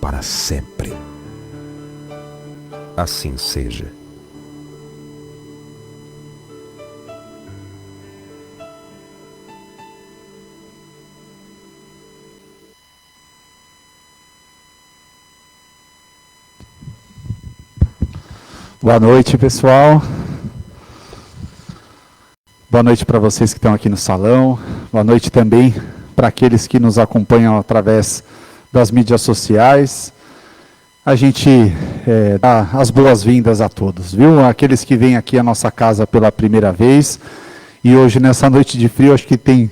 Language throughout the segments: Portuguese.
para sempre. Assim seja. Boa noite, pessoal. Boa noite para vocês que estão aqui no salão. Boa noite também para aqueles que nos acompanham através das mídias sociais. A gente dá as boas-vindas a todos, viu? Aqueles que vêm aqui à nossa casa pela primeira vez. E hoje, nessa noite de frio, acho que tem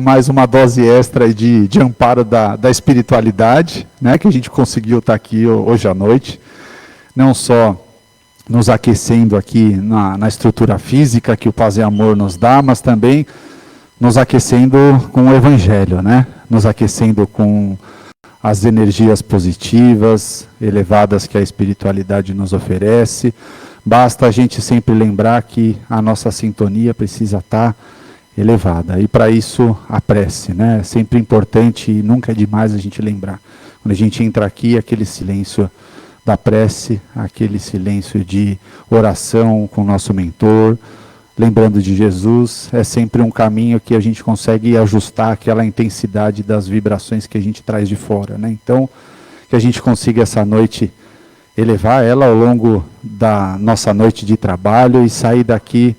mais uma dose extra de amparo da espiritualidade, né? Que a gente conseguiu estar aqui hoje à noite. Não só nos aquecendo aqui na estrutura física que o Paz e Amor nos dá, mas também nos aquecendo com o Evangelho, né? Nos aquecendo com as energias positivas, elevadas que a espiritualidade nos oferece. Basta a gente sempre lembrar que a nossa sintonia precisa estar elevada. E para isso a prece, né? É sempre importante e nunca é demais a gente lembrar. Quando a gente entra aqui, aquele silêncio da prece, aquele silêncio de oração com o nosso mentor, lembrando de Jesus, é sempre um caminho que a gente consegue ajustar aquela intensidade das vibrações que a gente traz de fora, né? Então, que a gente consiga essa noite elevar ela ao longo da nossa noite de trabalho e sair daqui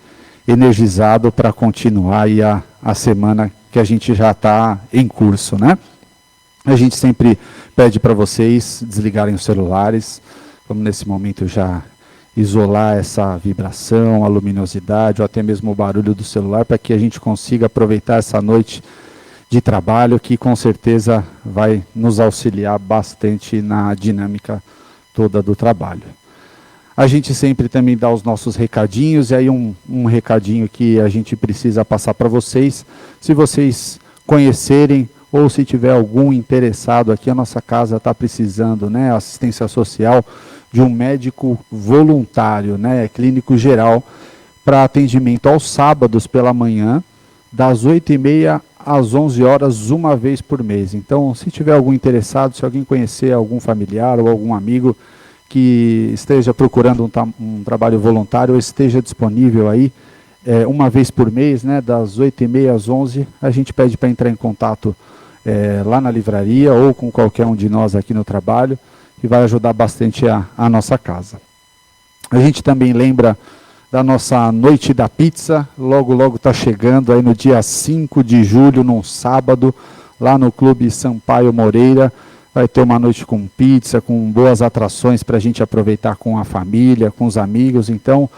energizado para continuar aí a semana que a gente já está em curso, né? A gente sempre pede para vocês desligarem os celulares, vamos nesse momento já isolar essa vibração, a luminosidade ou até mesmo o barulho do celular para que a gente consiga aproveitar essa noite de trabalho que com certeza vai nos auxiliar bastante na dinâmica toda do trabalho. A gente sempre também dá os nossos recadinhos e aí um recadinho que a gente precisa passar para vocês, se vocês conhecerem ou se tiver algum interessado aqui, a nossa casa está precisando, né, assistência social de um médico voluntário, né, clínico geral, para atendimento aos sábados pela manhã, das 8h30 às 11 horas, uma vez por mês. Então, se tiver algum interessado, se alguém conhecer algum familiar ou algum amigo que esteja procurando um trabalho voluntário ou esteja disponível aí, uma vez por mês, né, das 8h30 às 11, a gente pede para entrar em contato lá na livraria ou com qualquer um de nós aqui no trabalho, que vai ajudar bastante a nossa casa. A gente também lembra da nossa Noite da Pizza, logo está chegando, aí no dia 5 de julho, num sábado, lá no Clube Sampaio Moreira, vai ter uma noite com pizza, com boas atrações para a gente aproveitar com a família, com os amigos. Então,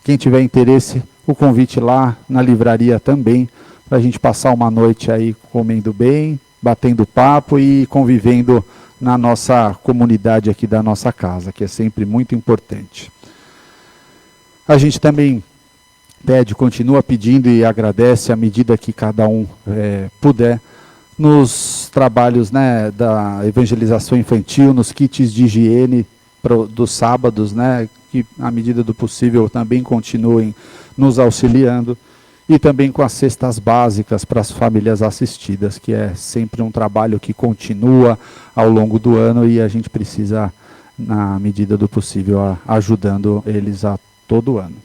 quem tiver interesse, o convite lá na livraria também, para a gente passar uma noite aí comendo bem, batendo papo e convivendo na nossa comunidade aqui da nossa casa, que é sempre muito importante. A gente também continua pedindo e agradece à medida que cada um puder, nos trabalhos, né, da evangelização infantil, nos kits de higiene dos sábados, né, que à medida do possível também continuem nos auxiliando. E também com as cestas básicas para as famílias assistidas, que é sempre um trabalho que continua ao longo do ano e a gente precisa, na medida do possível, ajudando eles a todo ano.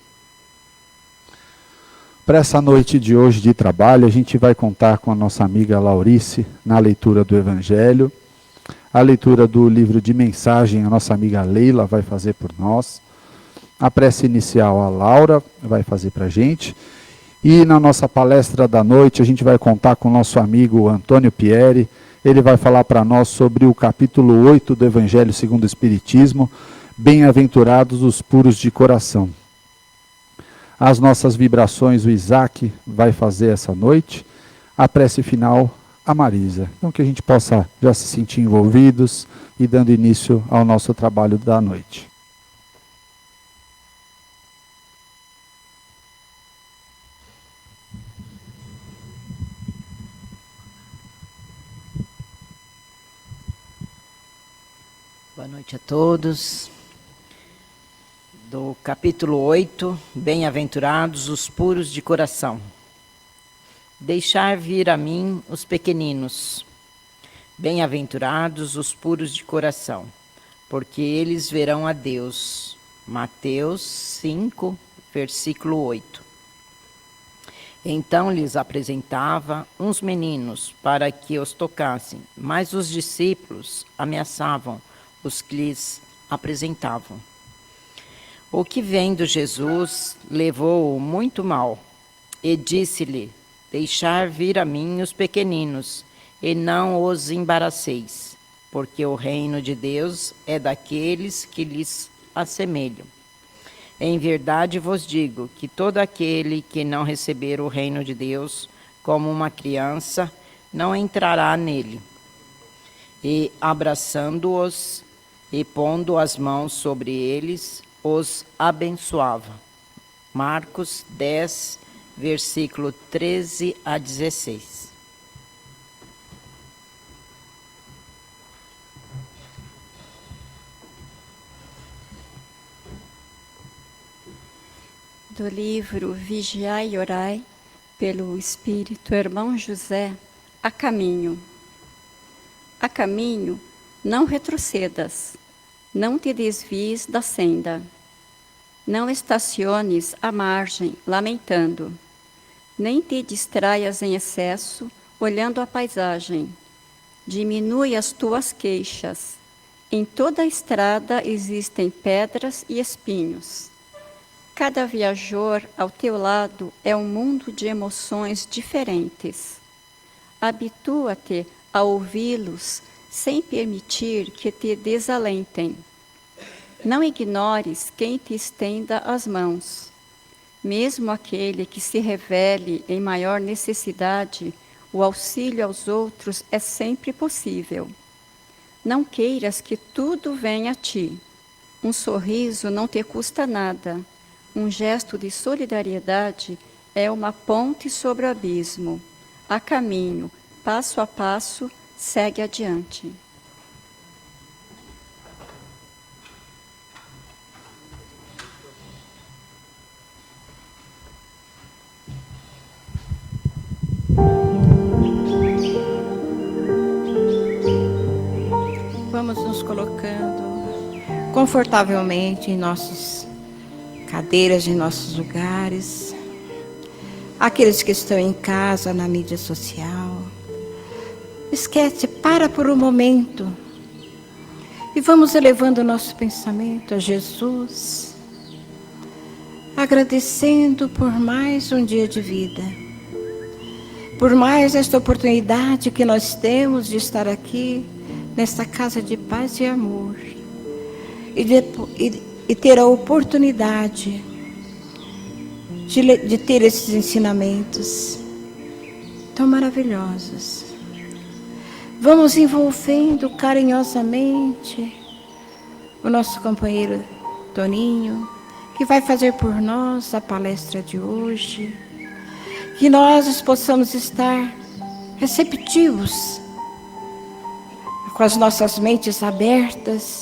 Para essa noite de hoje de trabalho, a gente vai contar com a nossa amiga Laurice na leitura do Evangelho. A leitura do livro de mensagem, a nossa amiga Leila vai fazer por nós. A prece inicial, a Laura vai fazer para a gente. E na nossa palestra da noite, a gente vai contar com o nosso amigo Antônio Pieri. Ele vai falar para nós sobre o capítulo 8 do Evangelho segundo o Espiritismo, Bem-aventurados os puros de coração. As nossas vibrações, o Isaac vai fazer essa noite. A prece final, a Marisa. Então que a gente possa já se sentir envolvidos e dando início ao nosso trabalho da noite. Boa noite a todos. Do capítulo 8, Bem-aventurados os puros de coração. Deixar vir a mim os pequeninos. Bem-aventurados os puros de coração, porque eles verão a Deus. Mateus 5, versículo 8. Então lhes apresentava uns meninos para que os tocassem, mas os discípulos ameaçavam os que lhes apresentavam. O que vendo Jesus levou-o muito mal e disse-lhe: deixar vir a mim os pequeninos e não os embaraceis, porque o reino de Deus é daqueles que lhes assemelham. Em verdade vos digo que todo aquele que não receber o reino de Deus como uma criança, não entrará nele. E abraçando-os e pondo as mãos sobre eles, os abençoava. Marcos 10, versículo 13 a 16. Do livro Vigiai e Orai, pelo Espírito Irmão José, a caminho. A caminho, não retrocedas, não te desvies da senda. Não estaciones à margem, lamentando. Nem te distraias em excesso, olhando a paisagem. Diminui as tuas queixas. Em toda a estrada existem pedras e espinhos. Cada viajor ao teu lado é um mundo de emoções diferentes. Habitua-te a ouvi-los sem permitir que te desalentem. Não ignores quem te estenda as mãos. Mesmo aquele que se revele em maior necessidade, o auxílio aos outros é sempre possível. Não queiras que tudo venha a ti. Um sorriso não te custa nada. Um gesto de solidariedade é uma ponte sobre o abismo. A caminho, passo a passo, segue adiante. Vamos nos colocando confortavelmente em nossas cadeiras, em nossos lugares. Aqueles que estão em casa, na mídia social. Esquece, para por um momento. E vamos elevando o nosso pensamento a Jesus. Agradecendo por mais um dia de vida. Por mais esta oportunidade que nós temos de estar aqui, nesta casa de paz e amor. E ter a oportunidade de ter esses ensinamentos tão maravilhosos. Vamos envolvendo carinhosamente o nosso companheiro Toninho, que vai fazer por nós a palestra de hoje. Que nós possamos estar receptivos, com as nossas mentes abertas,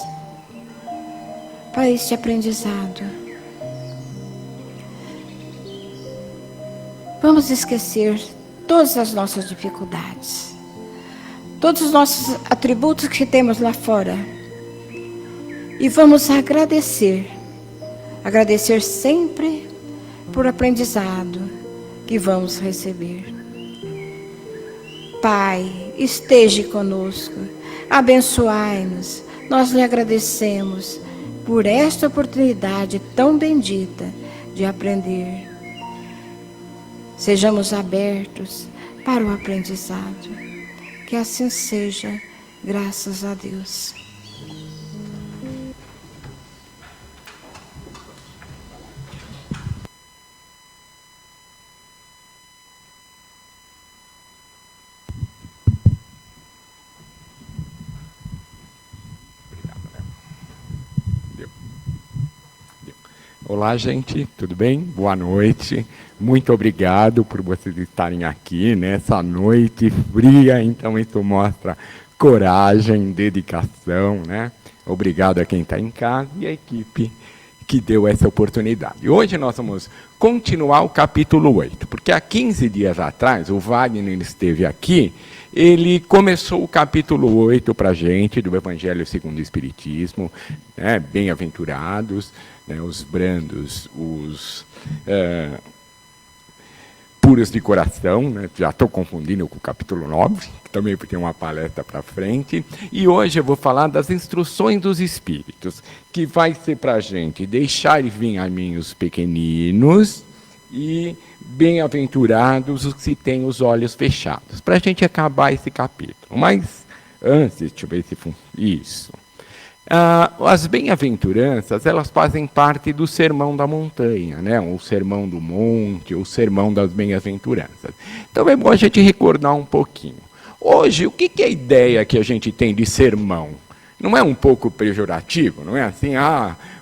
para este aprendizado. Vamos esquecer todas as nossas dificuldades, todos os nossos atributos que temos lá fora, e vamos agradecer sempre por aprendizado que vamos receber. Pai, esteja conosco, abençoai-nos, nós lhe agradecemos por esta oportunidade tão bendita de aprender. Sejamos abertos para o aprendizado. Que assim seja, graças a Deus. Olá, gente, tudo bem? Boa noite. Muito obrigado por vocês estarem aqui nessa noite fria. Então, isso mostra coragem, dedicação, né? Obrigado a quem está em casa e a equipe que deu essa oportunidade. Hoje nós vamos continuar o capítulo 8, porque há 15 dias atrás o Wagner esteve aqui ele começou o capítulo 8 para a gente, do Evangelho segundo o Espiritismo, né? Bem-aventurados, né? Os brandos, os puros de coração, né? Já estou confundindo com o capítulo 9, que também tem uma palestra para frente. E hoje eu vou falar das instruções dos Espíritos, que vai ser para a gente deixar vir a mim os pequeninos e bem-aventurados os que têm os olhos fechados, para a gente acabar esse capítulo. Mas antes, deixa eu ver se isso. As bem-aventuranças, elas fazem parte do Sermão da Montanha, né? O Sermão do Monte, o Sermão das Bem-aventuranças. Então é bom a gente recordar um pouquinho. Hoje, o que é a ideia que a gente tem de sermão? Não é um pouco pejorativo? Não é assim,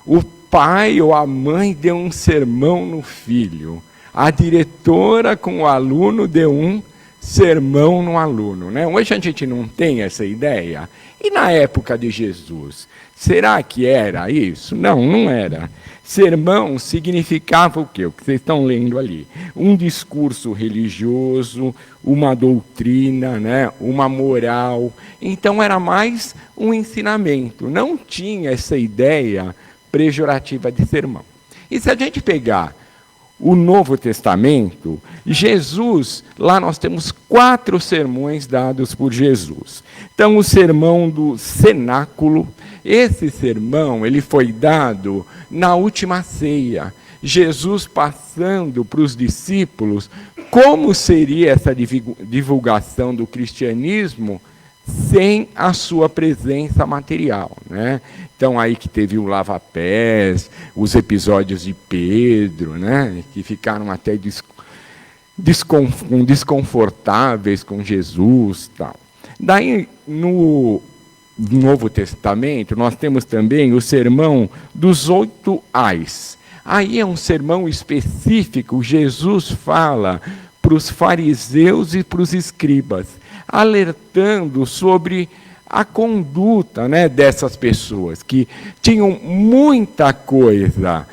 o pai ou a mãe deu um sermão no filho, a diretora com o aluno deu um sermão no aluno, né? Hoje a gente não tem essa ideia. E na época de Jesus, será que era isso? Não, não era. Sermão significava o quê? O que vocês estão lendo ali. Um discurso religioso, uma doutrina, né? Uma moral. Então era mais um ensinamento. Não tinha essa ideia pejorativa de sermão. E se a gente pegar o Novo Testamento, Jesus, lá nós temos 4 sermões dados por Jesus. Então, o sermão do cenáculo, esse sermão, ele foi dado na última ceia. Jesus passando para os discípulos como seria essa divulgação do cristianismo sem a sua presença material, né? Então, aí que teve o lava-pés, os episódios de Pedro, né? Que ficaram até desconfortáveis com Jesus. Tal. Daí, no Novo Testamento, nós temos também o sermão dos 8 ais. Aí é um sermão específico, Jesus fala para os fariseus e para os escribas, alertando sobre a conduta, né, dessas pessoas que tinham muita coisa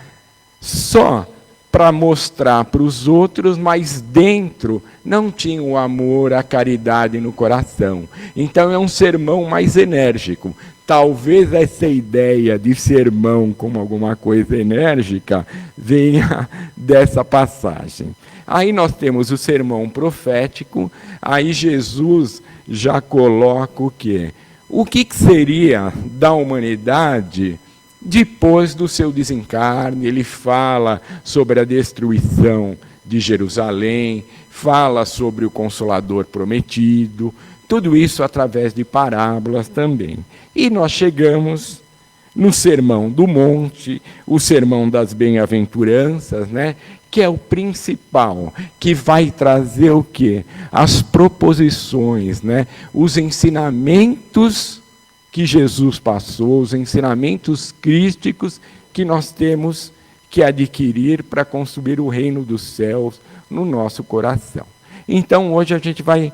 só para mostrar para os outros, mas dentro não tinham o amor, a caridade no coração. Então é um sermão mais enérgico. Talvez essa ideia de sermão como alguma coisa enérgica venha dessa passagem. Aí nós temos o sermão profético, aí Jesus já coloca o quê? O que seria da humanidade depois do seu desencarne? Ele fala sobre a destruição de Jerusalém, fala sobre o Consolador prometido, tudo isso através de parábolas também. E nós chegamos no Sermão do Monte, o Sermão das Bem-aventuranças, né? Que é o principal, que vai trazer o quê? As proposições, né? Os ensinamentos que Jesus passou, os ensinamentos crísticos que nós temos que adquirir para construir o reino dos céus no nosso coração. Então, hoje a gente vai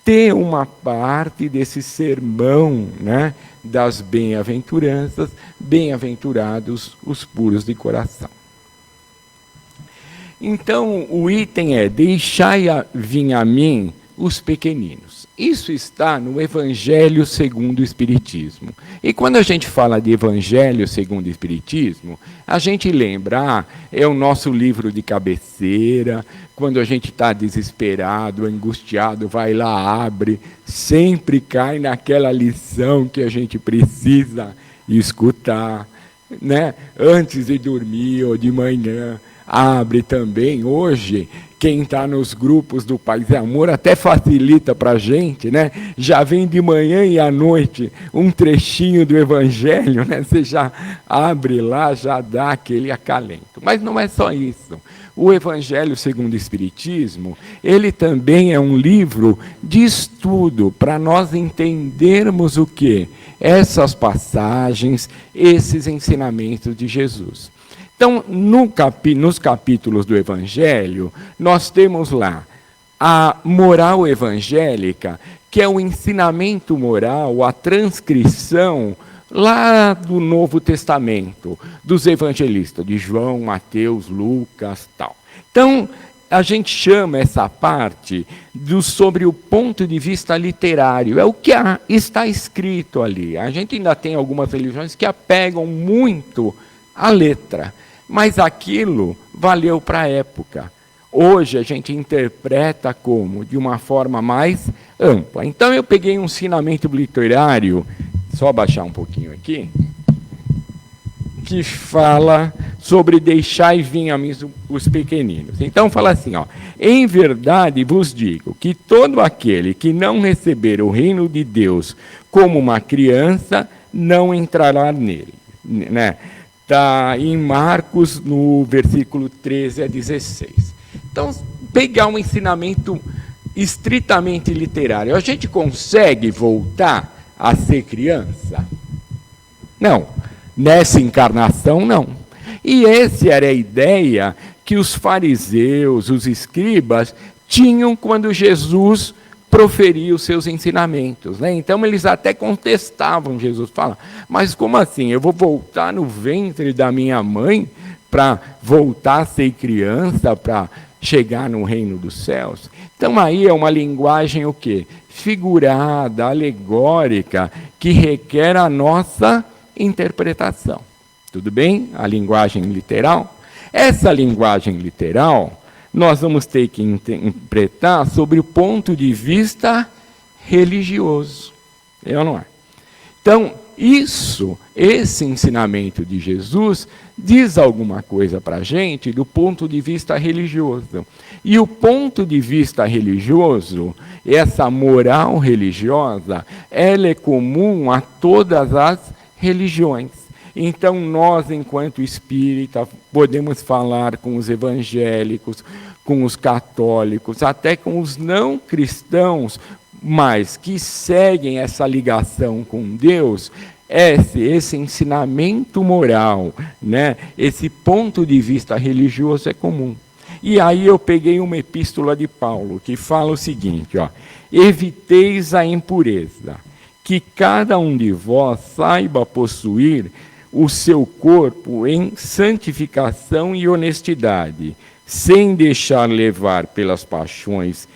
ter uma parte desse sermão, né? Das bem-aventuranças, bem-aventurados os puros de coração. Então, o item é: deixai vir a mim os pequeninos. Isso está no Evangelho segundo o Espiritismo. E quando a gente fala de Evangelho segundo o Espiritismo, a gente lembra, é o nosso livro de cabeceira. Quando a gente está desesperado, angustiado, vai lá, abre, sempre cai naquela lição que a gente precisa escutar, né? Antes de dormir ou de manhã. Abre também, hoje, quem está nos grupos do Paz e Amor até facilita para a gente, né? Já vem de manhã e à noite um trechinho do Evangelho, né? Você já abre lá, já dá aquele acalento. Mas não é só isso. O Evangelho segundo o Espiritismo, ele também é um livro de estudo para nós entendermos o quê? Essas passagens, esses ensinamentos de Jesus. Então, nos capítulos do Evangelho, nós temos lá a moral evangélica, que é o ensinamento moral, a transcrição lá do Novo Testamento, dos evangelistas, de João, Mateus, Lucas, tal. Então, a gente chama essa parte sobre o ponto de vista literário. É o que está escrito ali. A gente ainda tem algumas religiões que apegam muito à letra, mas aquilo valeu para a época. Hoje a gente interpreta como? De uma forma mais ampla. Então eu peguei um ensinamento literário, só baixar um pouquinho aqui, que fala sobre deixai vir a mim os pequeninos. Então fala assim, ó, em verdade vos digo que todo aquele que não receber o reino de Deus como uma criança, não entrará nele. Né? Está em Marcos, no versículo 13 a 16. Então, pegar um ensinamento estritamente literário, a gente consegue voltar a ser criança? Não. Nessa encarnação, não. E essa era a ideia que os fariseus, os escribas, tinham quando Jesus proferia os seus ensinamentos. Né? Então, eles até contestavam Jesus. Falam, mas como assim? Eu vou voltar no ventre da minha mãe para voltar a ser criança, para chegar no reino dos céus? Então, aí é uma linguagem o quê? Figurada, alegórica, que requer a nossa interpretação. Tudo bem? A linguagem literal. Essa linguagem literal, nós vamos ter que interpretar sobre o ponto de vista religioso. É ou não é? Então, esse ensinamento de Jesus diz alguma coisa para a gente do ponto de vista religioso. E o ponto de vista religioso, essa moral religiosa, ela é comum a todas as religiões. Então, nós, enquanto espírita, podemos falar com os evangélicos, com os católicos, até com os não cristãos, mas que seguem essa ligação com Deus, esse ensinamento moral, né? Esse ponto de vista religioso é comum. E aí eu peguei uma epístola de Paulo, que fala o seguinte, ó, eviteis a impureza, que cada um de vós saiba possuir o seu corpo em santificação e honestidade, sem deixar levar pelas paixões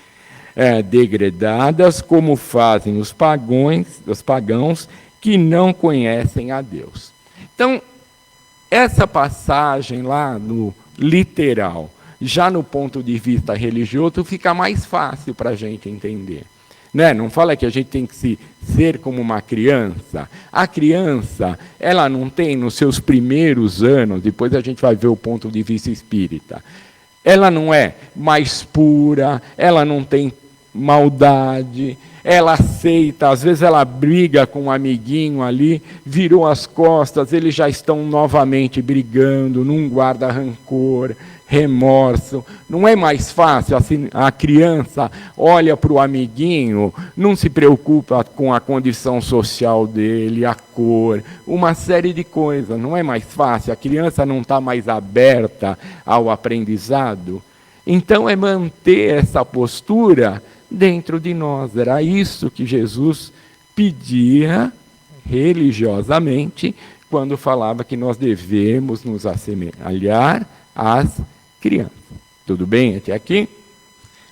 degradadas, como fazem os pagãos que não conhecem a Deus. Então, essa passagem lá no literal, já no ponto de vista religioso, fica mais fácil para a gente entender. Né? Não fala que a gente tem que ser como uma criança. A criança, ela não tem, nos seus primeiros anos, depois a gente vai ver o ponto de vista espírita, ela não é mais pura, ela não tem maldade, ela aceita, às vezes ela briga com um amiguinho ali, virou as costas, eles já estão novamente brigando, não guarda rancor, remorso. Não é mais fácil, assim, a criança olha para o amiguinho, não se preocupa com a condição social dele, a cor, uma série de coisas. Não é mais fácil, a criança não está mais aberta ao aprendizado. Então é manter essa postura dentro de nós. Era isso que Jesus pedia religiosamente quando falava que nós devemos nos assemelhar às crianças. Tudo bem até aqui?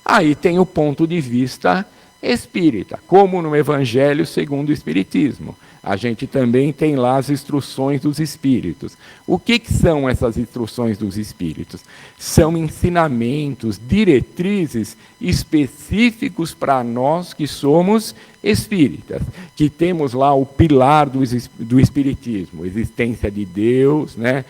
Aí tem o ponto de vista espírita, como no Evangelho segundo o Espiritismo. A gente também tem lá as instruções dos espíritos. O que são essas instruções dos espíritos? São ensinamentos, diretrizes específicos para nós que somos espíritas, que temos lá o pilar do espiritismo, existência de Deus, né?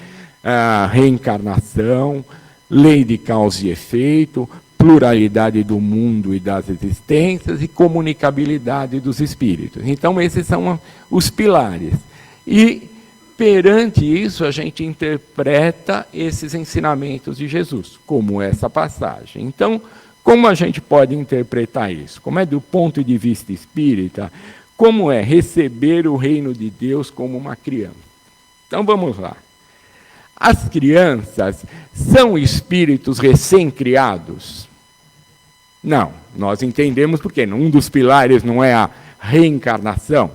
A reencarnação, lei de causa e efeito, pluralidade do mundo e das existências e comunicabilidade dos espíritos. Então, esses são os pilares. E, perante isso, a gente interpreta esses ensinamentos de Jesus, como essa passagem. Então, como a gente pode interpretar isso? Como é do ponto de vista espírita, como é receber o reino de Deus como uma criança? Então, vamos lá. As crianças são espíritos recém-criados? Não, nós entendemos porque um dos pilares não é a reencarnação.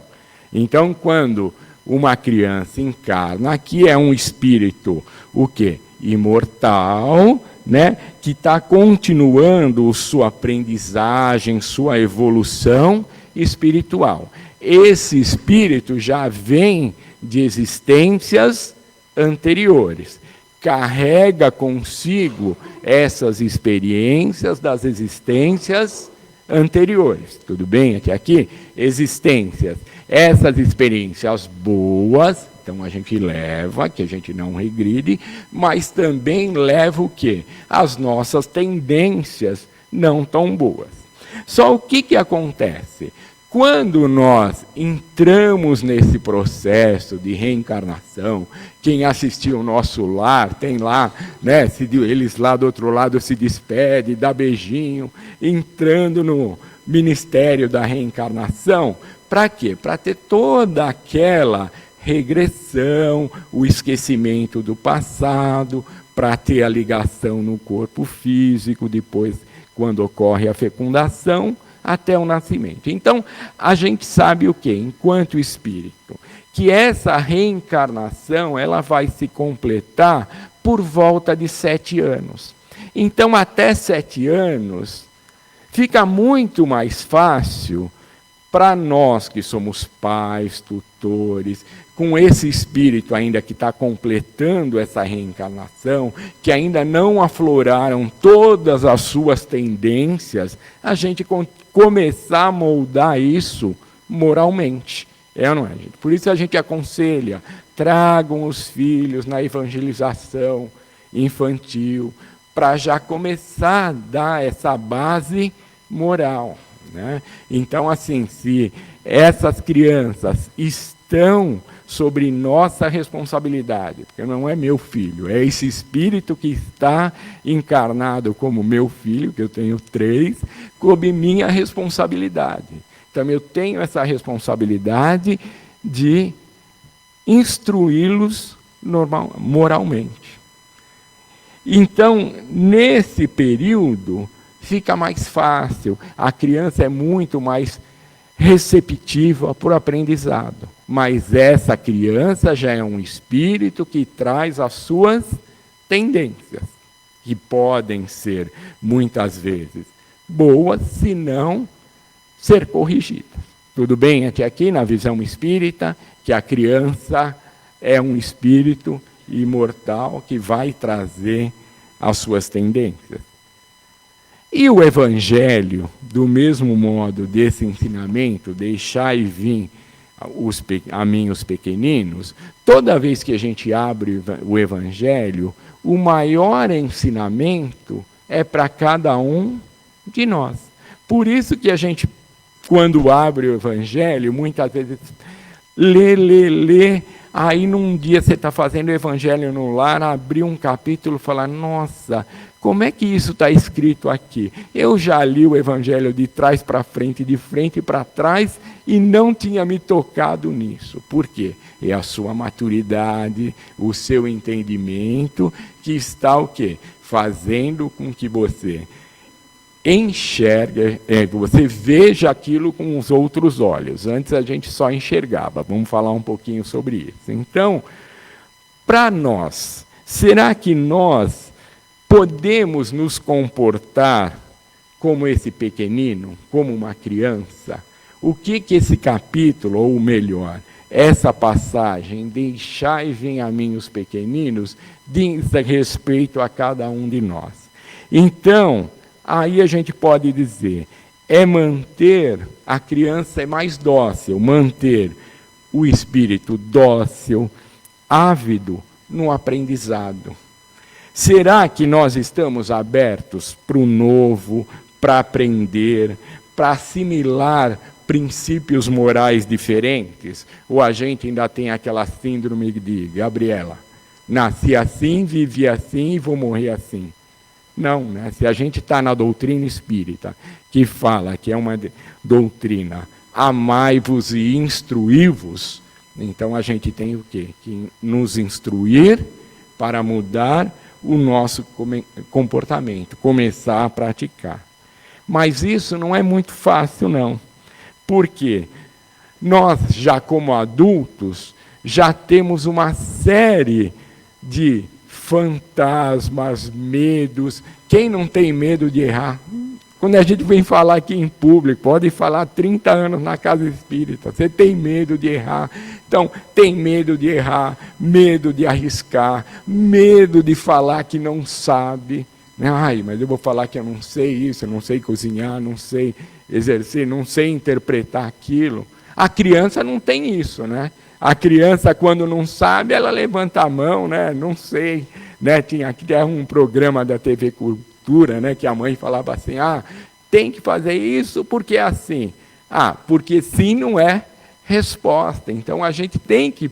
Então, quando uma criança encarna, aqui é um espírito, o quê? imortal, né, que está continuando sua aprendizagem, sua evolução espiritual. Esse espírito já vem de existências anteriores, carrega consigo essas experiências das existências anteriores. Tudo bem até aqui? Existências. Essas experiências boas, então a gente leva, que a gente não regride, mas também leva o quê? As nossas tendências não tão boas. Só o que acontece? Quando nós entramos nesse processo de reencarnação, quem assistiu o nosso lar, tem lá, né, eles lá do outro lado se despedem, dá beijinho, entrando no ministério da reencarnação, para quê? Para ter toda aquela regressão, o esquecimento do passado, para ter a ligação no corpo físico, depois, quando ocorre a fecundação, até o nascimento. Então, a gente sabe o quê? Enquanto espírito, que essa reencarnação ela vai se completar por volta de 7 anos. Então, até 7 anos, fica muito mais fácil para nós que somos pais, tutores, com esse espírito ainda que está completando essa reencarnação, que ainda não afloraram todas as suas tendências, a gente começar a moldar isso moralmente. É ou não é, gente? Por isso a gente aconselha, tragam os filhos na evangelização infantil, para já começar a dar essa base moral, né? Então, assim, se essas crianças estão sobre nossa responsabilidade, porque não é meu filho, é esse espírito que está encarnado como meu filho, que eu tenho 3, coube minha responsabilidade. Então, eu tenho essa responsabilidade de instruí-los moralmente. Então, nesse período, fica mais fácil, a criança é muito mais receptiva para o aprendizado. Mas essa criança já é um espírito que traz as suas tendências, que podem ser, muitas vezes, boas, se não ser corrigidas. Tudo bem até aqui, na visão espírita, que a criança é um espírito imortal que vai trazer as suas tendências. E o Evangelho, do mesmo modo desse ensinamento, deixai vir a mim os pequeninos, toda vez que a gente abre o Evangelho, o maior ensinamento é para cada um de nós. Por isso que a gente, quando abre o Evangelho, muitas vezes lê, aí num dia você está fazendo o Evangelho no lar, abriu um capítulo e fala, nossa, como é que isso está escrito aqui? Eu já li o Evangelho de trás para frente, de frente para trás, e não tinha me tocado nisso. Por quê? É a sua maturidade, o seu entendimento, que está o quê? Fazendo com que você enxergue, você veja aquilo com os outros olhos. Antes a gente só enxergava. Vamos falar um pouquinho sobre isso. Então, para nós, será que nós podemos nos comportar como esse pequenino, como uma criança? O que esse capítulo, ou melhor, essa passagem, deixai vir a mim os pequeninos, diz respeito a cada um de nós? Então, aí a gente pode dizer, é manter, a criança é mais dócil, manter o espírito dócil, ávido no aprendizado. Será que nós estamos abertos para o novo, para aprender, para assimilar princípios morais diferentes? Ou a gente ainda tem aquela síndrome de Gabriela, nasci assim, vivi assim e vou morrer assim? Não, né? Se a gente está na doutrina espírita, que fala que é uma doutrina amai-vos e instruí-vos, então a gente tem o quê? Que nos instruir para mudar o nosso comportamento, começar a praticar. Mas isso não é muito fácil, não. Porque nós, já como adultos, já temos uma série de fantasmas, medos. Quem não tem medo de errar? Quando a gente vem falar aqui em público, pode falar 30 anos na casa espírita, você tem medo de errar. Então, tem medo de errar, medo de arriscar, medo de falar que não sabe. Ai, mas eu vou falar que eu não sei isso, eu não sei cozinhar, não sei exercer, não sei interpretar aquilo. A criança não tem isso, né? A criança, quando não sabe, ela levanta a mão, né? Não sei. Né? Tinha aqui um programa da TV Cultura, né? Que a mãe falava assim, tem que fazer isso porque é assim. Porque sim não é resposta. Então, a gente tem que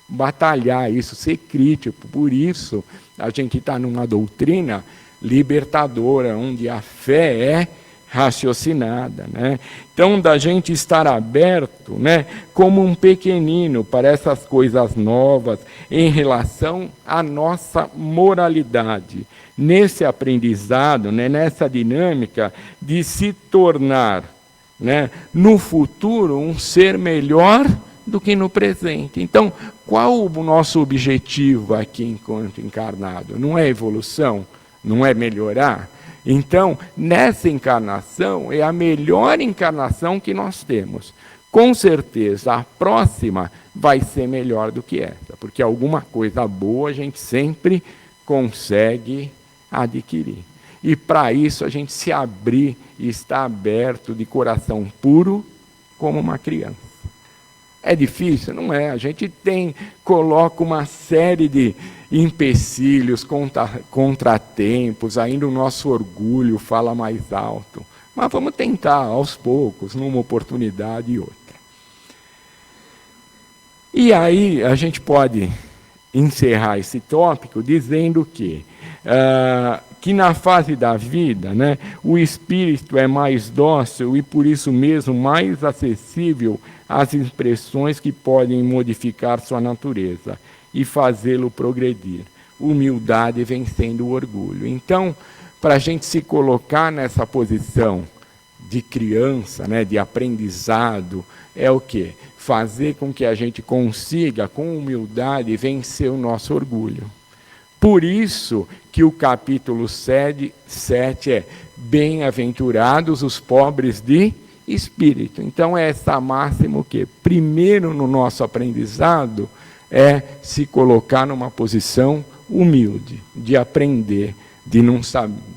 batalhar isso, ser crítico. Por isso, a gente está numa doutrina libertadora, onde a fé é raciocinada, né? Então, da gente estar aberto, né, como um pequenino para essas coisas novas em relação à nossa moralidade, nesse aprendizado, né, nessa dinâmica de se tornar, né, no futuro um ser melhor do que no presente. Então, qual o nosso objetivo aqui enquanto encarnado? Não é evolução? Não é melhorar? Então, nessa encarnação, é a melhor encarnação que nós temos. Com certeza, a próxima vai ser melhor do que essa, porque alguma coisa boa a gente sempre consegue adquirir. E para isso a gente se abrir e estar aberto de coração puro como uma criança. É difícil? Não é. A gente coloca uma série de empecilhos, contratempos, ainda o nosso orgulho fala mais alto. Mas vamos tentar, aos poucos, numa oportunidade e outra. E aí a gente pode encerrar esse tópico dizendo que na fase da vida, né, o espírito é mais dócil e, por isso mesmo, mais acessível às impressões que podem modificar sua natureza e fazê-lo progredir. Humildade vencendo o orgulho. Então, para a gente se colocar nessa posição de criança, né, de aprendizado, é o quê? Fazer com que a gente consiga, com humildade, vencer o nosso orgulho. Por isso que o capítulo 7 é bem-aventurados os pobres de espírito. Então, é essa máxima que, primeiro no nosso aprendizado, é se colocar numa posição humilde, de aprender, de não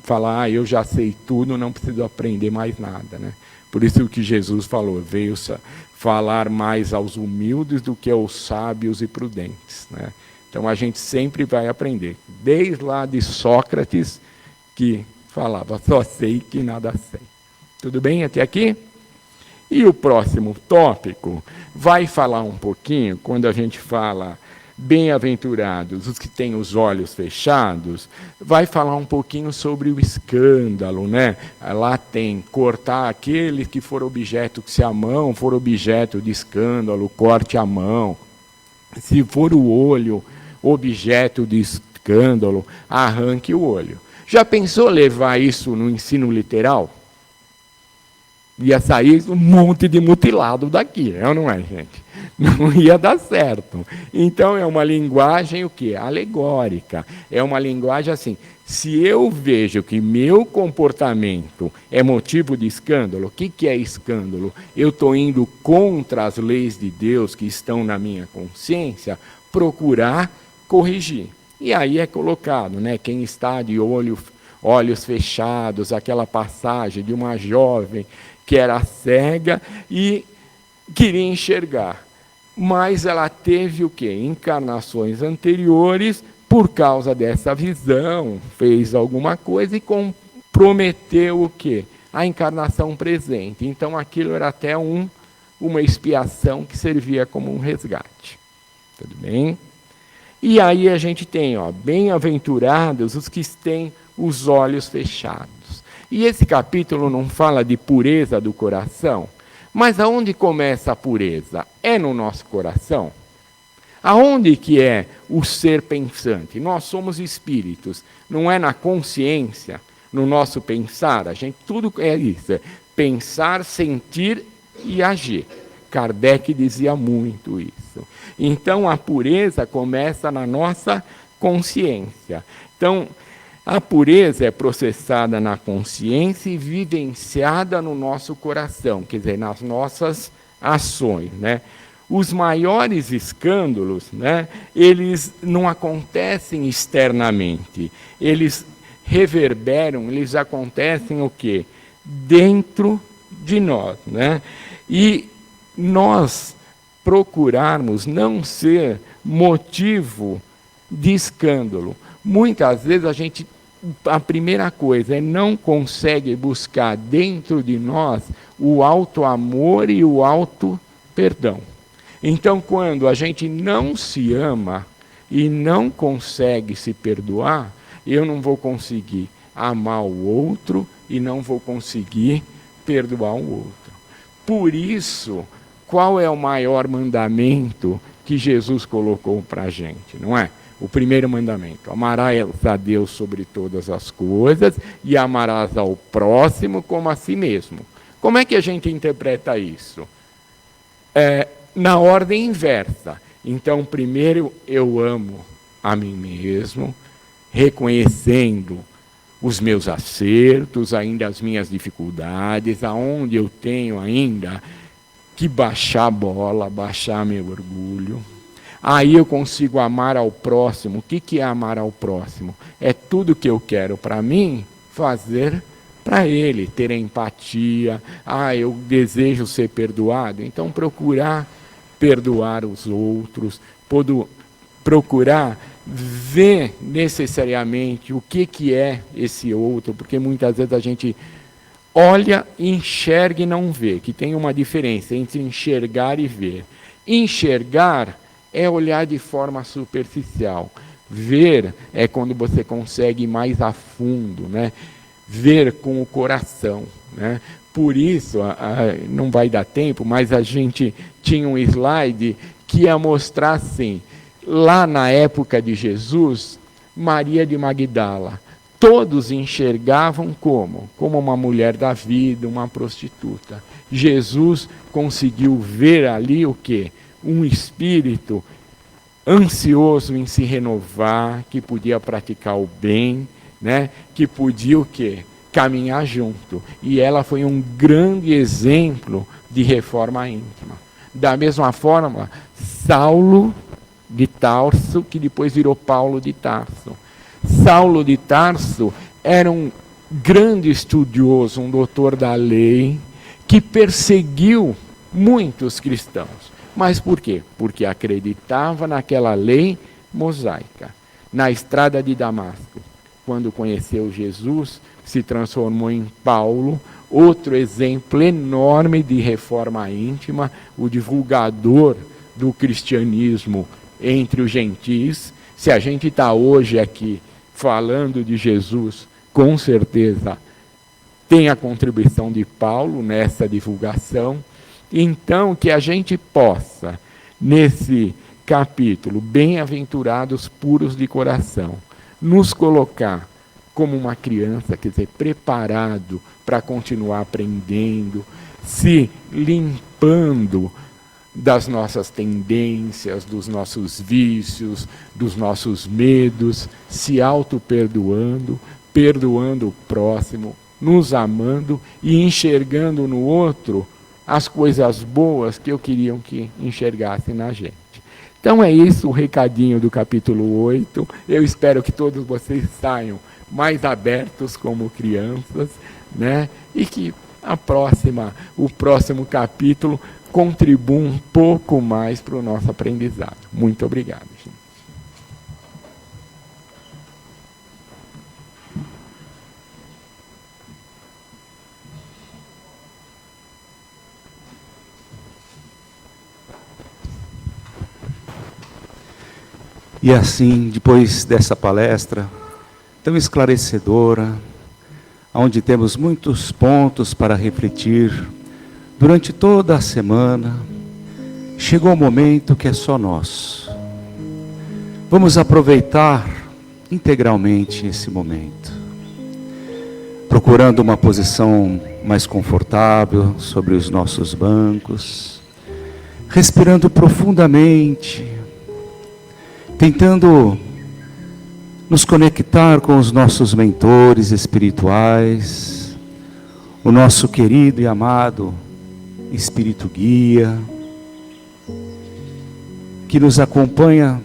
falar, eu já sei tudo, não preciso aprender mais nada. Né? Por isso que Jesus falou, veio falar mais aos humildes do que aos sábios e prudentes. Né? Então, a gente sempre vai aprender. Desde lá de Sócrates, que falava, só sei que nada sei. Tudo bem até aqui? E o próximo tópico vai falar um pouquinho, quando a gente fala bem-aventurados, os que têm os olhos fechados, vai falar um pouquinho sobre o escândalo, né? Lá tem cortar aquele que for objeto, se a mão for objeto de escândalo, corte a mão. Se for o olho objeto de escândalo, arranque o olho. Já pensou levar isso no ensino literal? Ia sair um monte de mutilado daqui, é ou não é, gente? Não ia dar certo. Então, é uma linguagem, o quê? Alegórica. É uma linguagem assim, se eu vejo que meu comportamento é motivo de escândalo, o que é escândalo? Eu estou indo contra as leis de Deus que estão na minha consciência, procurar corrigir. E aí é colocado, né? Quem está de olhos fechados, aquela passagem de uma jovem que era cega e queria enxergar. Mas ela teve o quê? Encarnações anteriores, por causa dessa visão, fez alguma coisa e comprometeu o quê? A encarnação presente. Então, aquilo era até uma expiação que servia como um resgate. Tudo bem? E aí a gente tem, bem-aventurados os que têm os olhos fechados. E esse capítulo não fala de pureza do coração, mas aonde começa a pureza? É no nosso coração. Aonde que é o ser pensante? Nós somos espíritos, não é na consciência, no nosso pensar. Tudo é isso, é pensar, sentir e agir. Kardec dizia muito isso. Então, a pureza começa na nossa consciência. Então, a pureza é processada na consciência e vivenciada no nosso coração, quer dizer, nas nossas ações, né? Os maiores escândalos, né, eles não acontecem externamente, eles reverberam, eles acontecem o quê? Dentro de nós, né? E nós procurarmos não ser motivo de escândalo. Muitas vezes a primeira coisa é não consegue buscar dentro de nós o auto-amor e o auto-perdão. Então, quando a gente não se ama e não consegue se perdoar, eu não vou conseguir amar o outro e não vou conseguir perdoar o outro. Por isso, qual é o maior mandamento que Jesus colocou para a gente, não é? O primeiro mandamento: amarás a Deus sobre todas as coisas e amarás ao próximo como a si mesmo. Como é que a gente interpreta isso? Na ordem inversa. Então, primeiro eu amo a mim mesmo, reconhecendo os meus acertos, ainda as minhas dificuldades, aonde eu tenho ainda que baixar a bola, baixar meu orgulho. Aí eu consigo amar ao próximo. O que é amar ao próximo? É tudo que eu quero para mim fazer para ele, ter empatia. Eu desejo ser perdoado, então procurar perdoar os outros, procurar ver necessariamente o que é esse outro, porque muitas vezes a gente olha, enxerga e não vê, que tem uma diferença entre enxergar e ver. Enxergar é olhar de forma superficial. Ver é quando você consegue ir mais a fundo, né? Ver com o coração, né? Por isso, não vai dar tempo, mas a gente tinha um slide que ia mostrar assim, lá na época de Jesus, Maria de Magdala, todos enxergavam como uma mulher da vida, uma prostituta. Jesus conseguiu ver ali o quê? Um espírito ansioso em se renovar, que podia praticar o bem, né? Que podia o quê? Caminhar junto. E ela foi um grande exemplo de reforma íntima. Da mesma forma, Saulo de Tarso, que depois virou Paulo de Tarso. Saulo de Tarso era um grande estudioso, um doutor da lei, que perseguiu muitos cristãos. Mas por quê? Porque acreditava naquela lei mosaica. Na estrada de Damasco, quando conheceu Jesus, se transformou em Paulo, outro exemplo enorme de reforma íntima, o divulgador do cristianismo entre os gentis. Se a gente está hoje aqui falando de Jesus, com certeza tem a contribuição de Paulo nessa divulgação. Então, que a gente possa, nesse capítulo, bem-aventurados puros de coração, nos colocar como uma criança, quer dizer, preparado para continuar aprendendo, se limpando das nossas tendências, dos nossos vícios, dos nossos medos, se auto-perdoando, perdoando o próximo, nos amando e enxergando no outro as coisas boas que eu queria que enxergassem na gente. Então é isso o recadinho do capítulo 8. Eu espero que todos vocês saiam mais abertos como crianças, né? E que o próximo capítulo contribua um pouco mais para o nosso aprendizado. Muito obrigado, gente. E assim, depois dessa palestra tão esclarecedora, onde temos muitos pontos para refletir durante toda a semana, chegou o momento que é só nosso. Vamos aproveitar integralmente esse momento, procurando uma posição mais confortável sobre os nossos bancos, respirando profundamente, tentando nos conectar com os nossos mentores espirituais, o nosso querido e amado Espírito Guia, que nos acompanha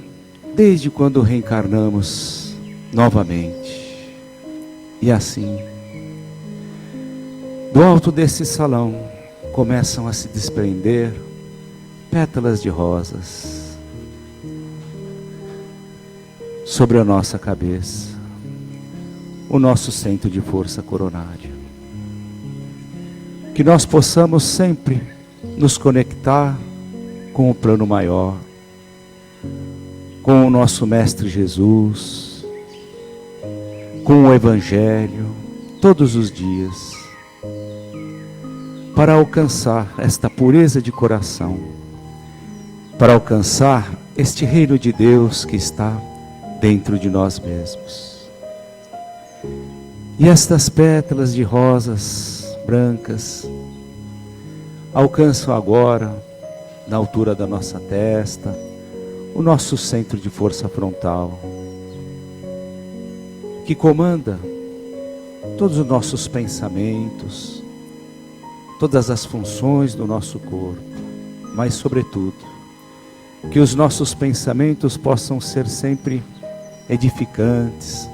desde quando reencarnamos novamente. E assim, do alto desse salão, começam a se desprender pétalas de rosas sobre a nossa cabeça, o nosso centro de força coronário. Que nós possamos sempre nos conectar com o plano maior, com o nosso Mestre Jesus, com o Evangelho, todos os dias, para alcançar esta pureza de coração, para alcançar este reino de Deus que está dentro de nós mesmos. E estas pétalas de rosas brancas alcançam agora, na altura da nossa testa, o nosso centro de força frontal, que comanda todos os nossos pensamentos, todas as funções do nosso corpo, mas sobretudo, que os nossos pensamentos possam ser sempre edificantes,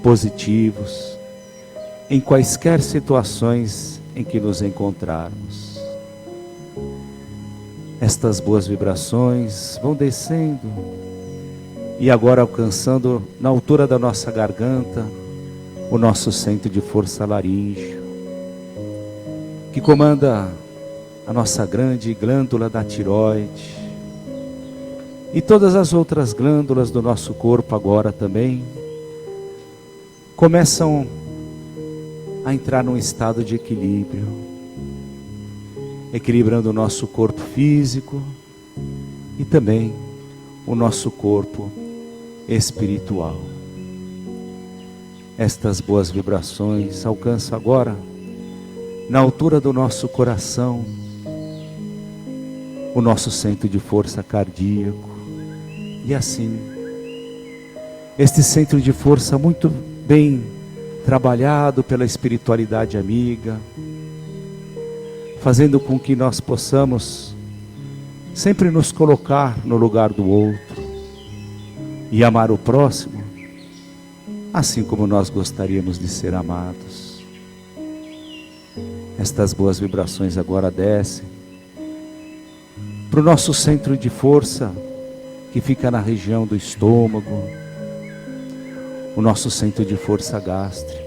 positivos, em quaisquer situações em que nos encontrarmos. Estas boas vibrações vão descendo e agora alcançando na altura da nossa garganta o nosso centro de força laríngeo, que comanda a nossa grande glândula da tireoide e todas as outras glândulas do nosso corpo agora também começam a entrar num estado de equilíbrio, equilibrando o nosso corpo físico e também o nosso corpo espiritual. Estas boas vibrações alcançam agora, na altura do nosso coração, o nosso centro de força cardíaco. E assim, este centro de força muito bem trabalhado pela espiritualidade amiga, fazendo com que nós possamos sempre nos colocar no lugar do outro e amar o próximo, assim como nós gostaríamos de ser amados. Estas boas vibrações agora descem para o nosso centro de força, que fica na região do estômago, o nosso centro de força gástrico,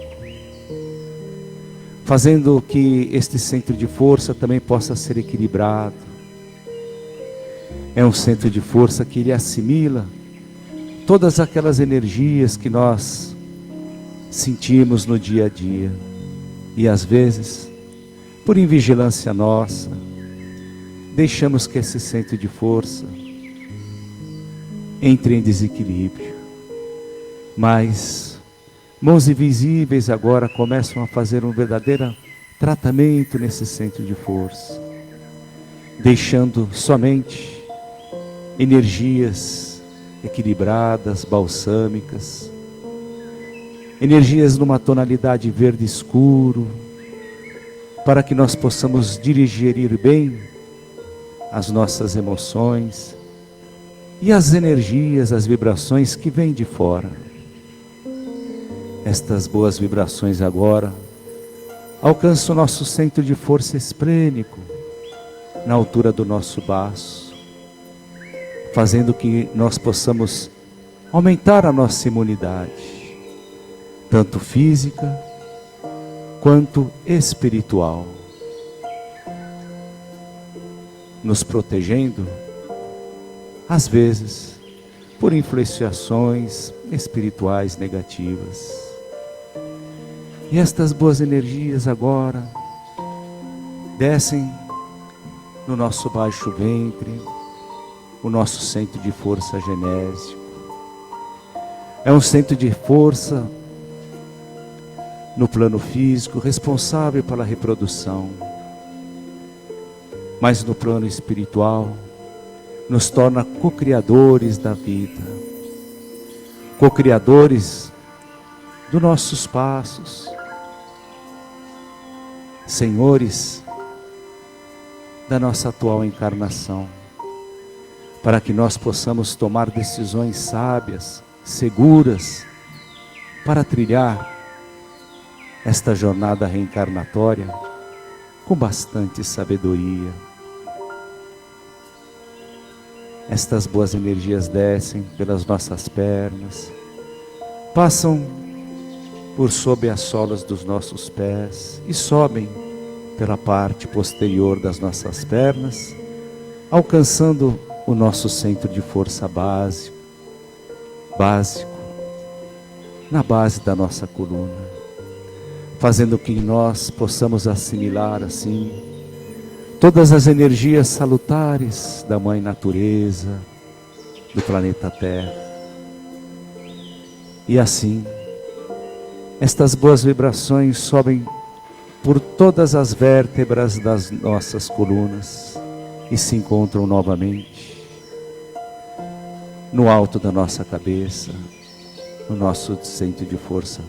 fazendo que este centro de força também possa ser equilibrado. É um centro de força que ele assimila todas aquelas energias que nós sentimos no dia a dia e às vezes, por invigilância nossa, deixamos que esse centro de força entre em desequilíbrio. Mas mãos invisíveis agora começam a fazer um verdadeiro tratamento nesse centro de força, deixando somente energias equilibradas, balsâmicas, energias numa tonalidade verde escuro, para que nós possamos digerir bem as nossas emoções e as energias, as vibrações que vêm de fora. Estas boas vibrações agora alcançam o nosso centro de força esplênico, na altura do nosso baço, fazendo que nós possamos aumentar a nossa imunidade, tanto física quanto espiritual, nos protegendo, às vezes, por influenciações espirituais negativas. E estas boas energias agora descem no nosso baixo ventre, o nosso centro de força genésico. É um centro de força no plano físico, responsável pela reprodução, mas no plano espiritual nos torna co-criadores da vida, co-criadores dos nossos passos, senhores da nossa atual encarnação, para que nós possamos tomar decisões sábias, seguras, para trilhar esta jornada reencarnatória com bastante sabedoria. Estas boas energias descem pelas nossas pernas, passam por sob as solas dos nossos pés e sobem pela parte posterior das nossas pernas, alcançando o nosso centro de força básico, na base da nossa coluna, fazendo que nós possamos assimilar assim todas as energias salutares da Mãe Natureza, do planeta Terra. E assim, estas boas vibrações sobem por todas as vértebras das nossas colunas e se encontram novamente no alto da nossa cabeça, no nosso centro de força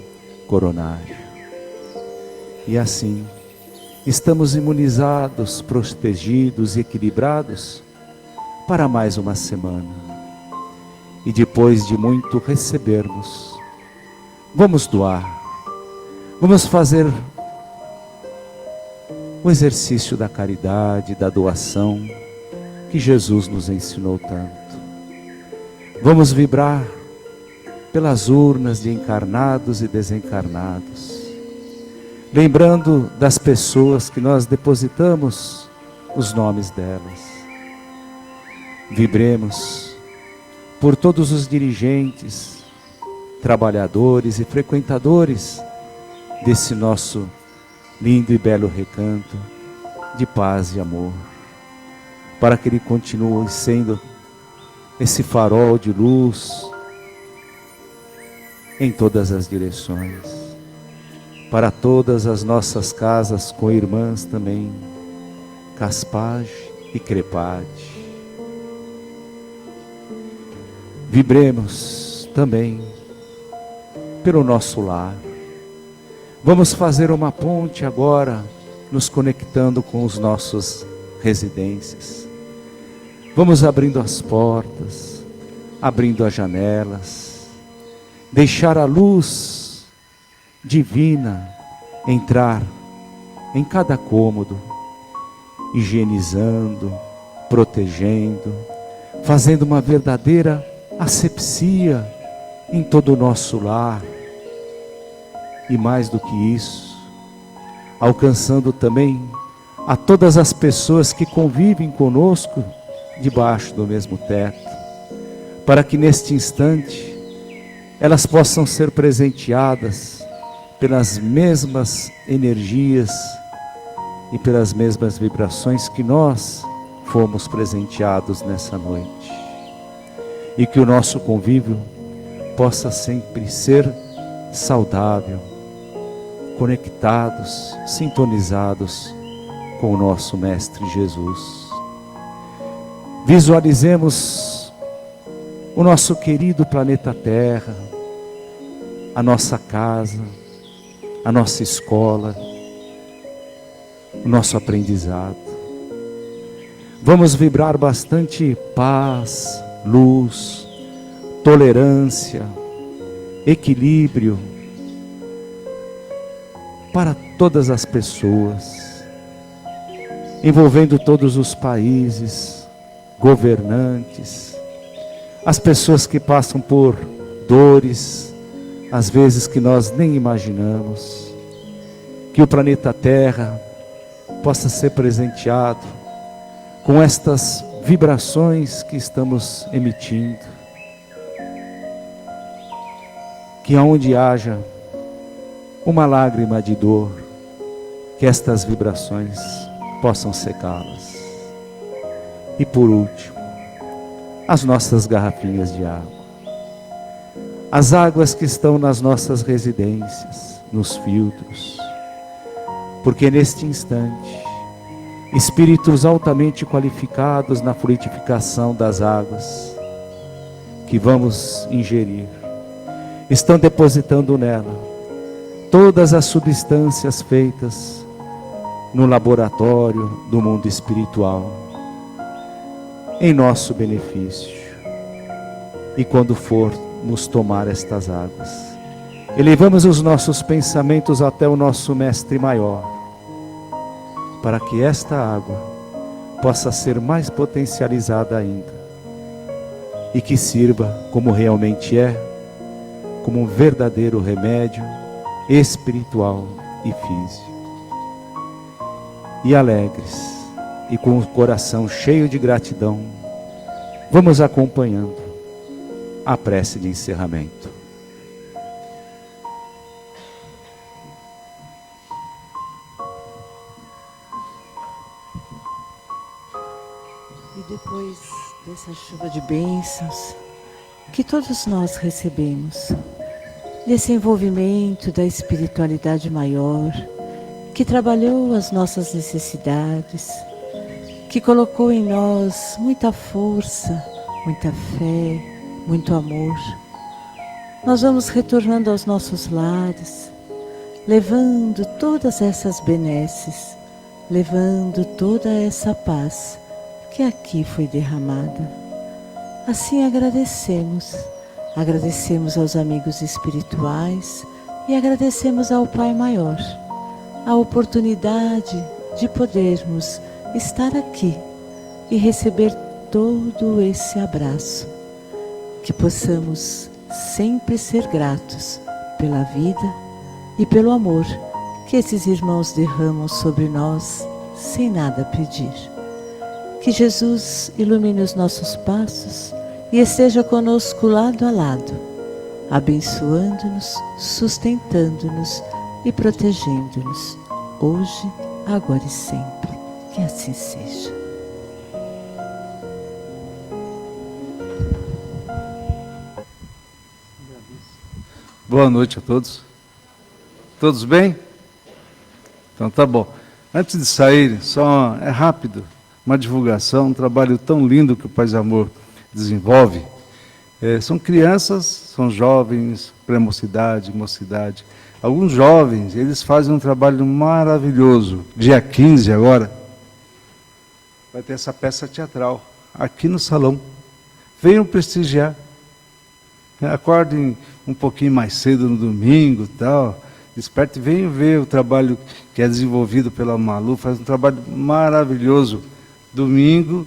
coronário. E assim, estamos imunizados, protegidos e equilibrados para mais uma semana. E depois de muito recebermos, vamos doar, vamos fazer o exercício da caridade, da doação, que Jesus nos ensinou tanto. Vamos vibrar pelas urnas de encarnados e desencarnados, lembrando das pessoas que nós depositamos os nomes delas. Vibremos por todos os dirigentes, trabalhadores e frequentadores desse nosso lindo e belo recanto de paz e amor, para que ele continue sendo esse farol de luz em todas as direções, para todas as nossas casas com irmãs também, Caspage e Crepade. Vibremos também pelo nosso lar. Vamos fazer uma ponte agora, nos conectando com os nossos residências. Vamos abrindo as portas, abrindo as janelas, deixar a luz divina entrar em cada cômodo, higienizando, protegendo, fazendo uma verdadeira asepsia em todo o nosso lar. E mais do que isso, alcançando também a todas as pessoas que convivem conosco debaixo do mesmo teto, para que neste instante elas possam ser presenteadas pelas mesmas energias e pelas mesmas vibrações que nós fomos presenteados nessa noite. E que o nosso convívio possa sempre ser saudável, conectados, sintonizados com o nosso Mestre Jesus. Visualizemos o nosso querido planeta Terra, a nossa casa, a nossa escola, o nosso aprendizado. Vamos vibrar bastante paz, luz, tolerância, equilíbrio para todas as pessoas, envolvendo todos os países, governantes, as pessoas que passam por dores, às vezes que nós nem imaginamos. Que o planeta Terra possa ser presenteado com estas vibrações que estamos emitindo. Que aonde haja uma lágrima de dor, que estas vibrações possam secá-las. E por último, as nossas garrafinhas de água. As águas que estão nas nossas residências, nos filtros. Porque neste instante, espíritos altamente qualificados na fluidificação das águas que vamos ingerir, estão depositando nela todas as substâncias feitas no laboratório do mundo espiritual, em nosso benefício. E quando formos tomar estas águas, elevamos os nossos pensamentos até o nosso Mestre Maior, para que esta água possa ser mais potencializada ainda, e que sirva como realmente é, como um verdadeiro remédio espiritual e físico. E alegres, e com o coração cheio de gratidão, vamos acompanhando a prece de encerramento. E depois dessa chuva de bênçãos que todos nós recebemos, desse envolvimento da espiritualidade maior, que trabalhou as nossas necessidades, que colocou em nós muita força, muita fé, muito amor, nós vamos retornando aos nossos lares, levando todas essas benesses, levando toda essa paz que aqui foi derramada. Assim agradecemos aos amigos espirituais e agradecemos ao Pai Maior a oportunidade de podermos estar aqui e receber todo esse abraço. Que possamos sempre ser gratos pela vida e pelo amor que esses irmãos derramam sobre nós sem nada pedir. Que Jesus ilumine os nossos passos e esteja conosco lado a lado, abençoando-nos, sustentando-nos e protegendo-nos, hoje, agora e sempre. Que assim seja. Boa noite a todos. Todos bem? Então tá bom. Antes de sair, é rápido, uma divulgação, um trabalho tão lindo que o Paz e Amor desenvolve. São crianças, são jovens, pré-mocidade, mocidade. Alguns jovens, eles fazem um trabalho maravilhoso. Dia 15 agora, vai ter essa peça teatral, aqui no salão. Venham prestigiar. Acordem um pouquinho mais cedo no domingo, tal. Desperte e venham ver o trabalho que é desenvolvido pela Malu. Faz um trabalho maravilhoso. Domingo,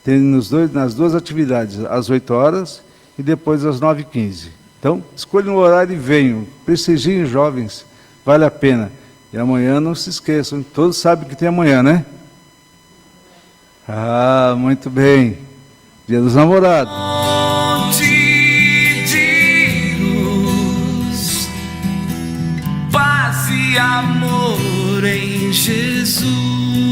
tem nas duas atividades, às 8 horas e depois às 9h15. Então, escolham um horário e venham. Prestigiem os jovens, vale a pena. E amanhã não se esqueçam, todos sabem que tem amanhã, né? Ah, muito bem. Dia dos Namorados. Paz e amor em Jesus.